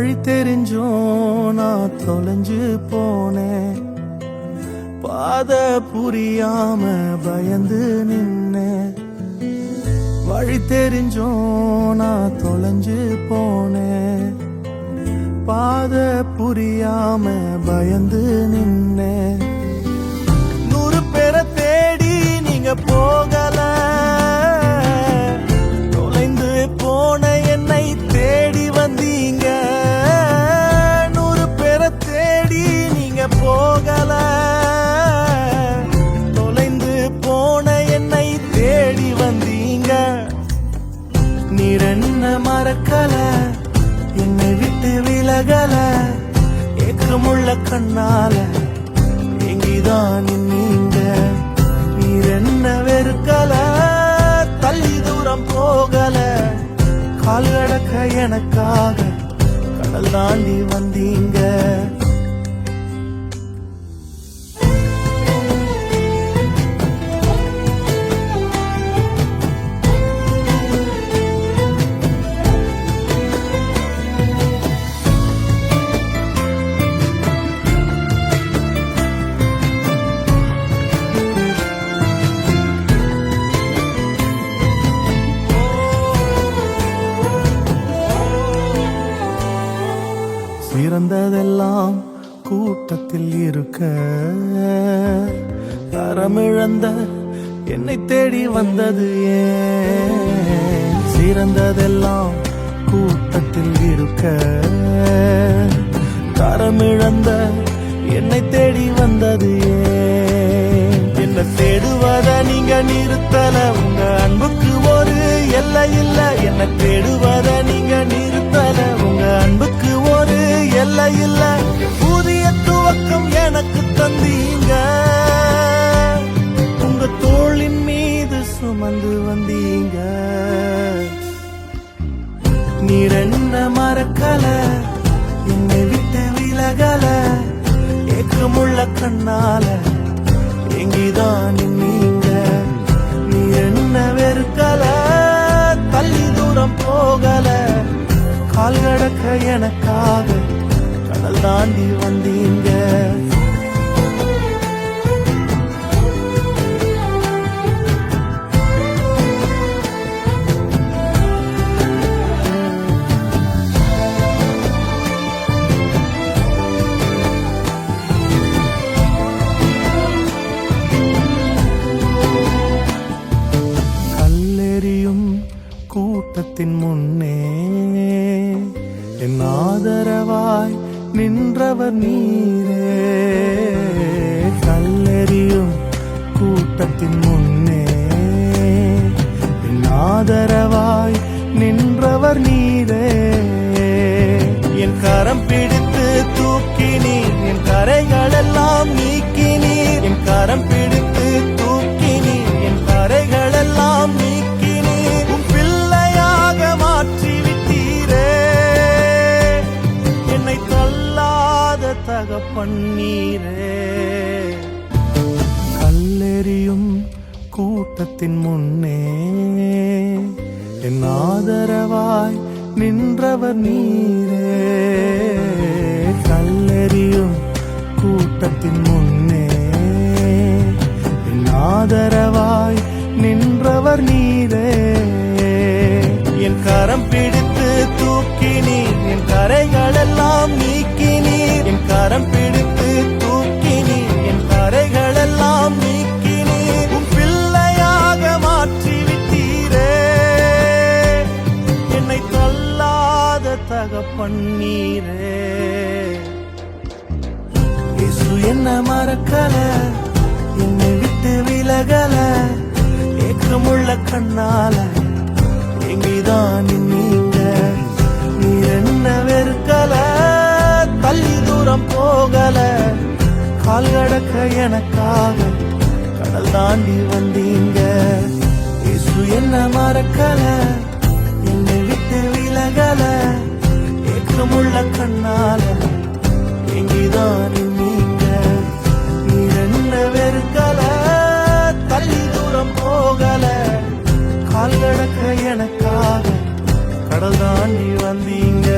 வழி தெரிஞ்சோ நான் தொலைஞ்சு போனேன், பாத புரியாம பயந்து நின்னேன். வழி தெரிஞ்சோ நான் தொலைஞ்சு போனேன், பாத புரியாம பயந்து நின்னேன். 100 பேரை தேடி நீங்க போகல, தொலைந்து போன என்னை தேடி வந்தீங்க. 100 பேரை தேடி நீங்க போகல, தொலைந்து போன என்னை தேடி வந்தீங்க. நீர் என்ன மறக்கல, என்னை விட்டு விலகல, ஏக்கமுள்ள கண்ணால எங்கிதான் நீங்க. நீர் என்ன வெறுக்கல, தள்ளி தூரம் போகல, கால் கடக்க எனக்காக கடல் தாண்டி வந்தீங்க. சிறந்ததெல்லாம் கூட்டத்தில் இருக்க, தரமிழந்த என்னை தேடி வந்தது ஏன்? சிறந்ததெல்லாம் கூட்டத்தில் இருக்க, தரமிழந்த என்னை தேடி வந்தது ஏன்? என்ன தேடுவத நீங்க நிறுத்தல, உங்க அன்புக்கு ஒரு எல்லை இல்ல. என்ன தேடுவத நீங்க நிறுத்தல, உங்க அன்புக்கு ஒரு எல்லை இல்ல. புதிய துவக்கம் எனக்கு தந்தீங்க, உங்க தோளின் மீது சுமந்து வந்தீங்க. நீர் என்ன மறக்கல, என்னை விட்டு விலகல, ஏக்கமுள்ள கண்ணால எங்கிதான் நீங்க. நீர் என்ன வெறுக்கல, தள்ளி தூரம் போகல, கால் கடக்க எனக்காக கடல் தாண்டி வந்தீங்க. கல்லெறியும் கூட்டத்தின் முன்னே என் ஆதரவாய் நின்றவர் நீரே. கல்லெறியும் கூட்டத்தின் முன்னே என் ஆதரவாய் நின்றவர் நீரே. என் கரம் பிடித்து தூக்கினி, என் கரைகள் எல்லாம் நீக்கினி. என் கரம் பிடித்து தூக்கினி, என் கரைகள் எல்லாம் நீக்கினி. உன் பிள்ளையாக மாற்றி விட்டீரே, என்னை தள்ளாத தகப்பன் நீரே. கல்லெறியும் கூட்டத்தின் முன்னே என் ஆதரவாய் நின்றவர் நீரே. கல்லெறியும் கூட்டத்தின் முன்னே என் ஆதரவாய் நின்றவர் நீரே. என் கரம் பிடித்து தூக்கினி, என் கரைகள் எல்லாம் நீக்கினி. என் கரம் பிடித்து தூக்கினி, என் கரைகள் எல்லாம் நீக்கினி. உன் பிள்ளையாக மாற்றி விட்டீரே, என்னை தள்ளாத தகப்பன் நீரே. இயேசு என்ன மறக்கல, என்னை விட்டு விலகல, ஏக்கமுள்ள கண்ணால எங்கிதான் நீங்க. நீர் என்ன வெறுக்கல, தள்ளி தூரம் போகல, கால் கடக்க எனக்காக கடல் தாண்டி வந்தீங்க. இயேசு என்ன மறக்கல, என்னை விட்டு விலகல, ஏக்கமுள்ள கண்ணால எங்கிதான் நீங்க. நீர் என்ன வெறுக்கல, தள்ளி தூரம் போகல, கால் கடக்க எனக்காக கடல் தாண்டி வந்தீங்க.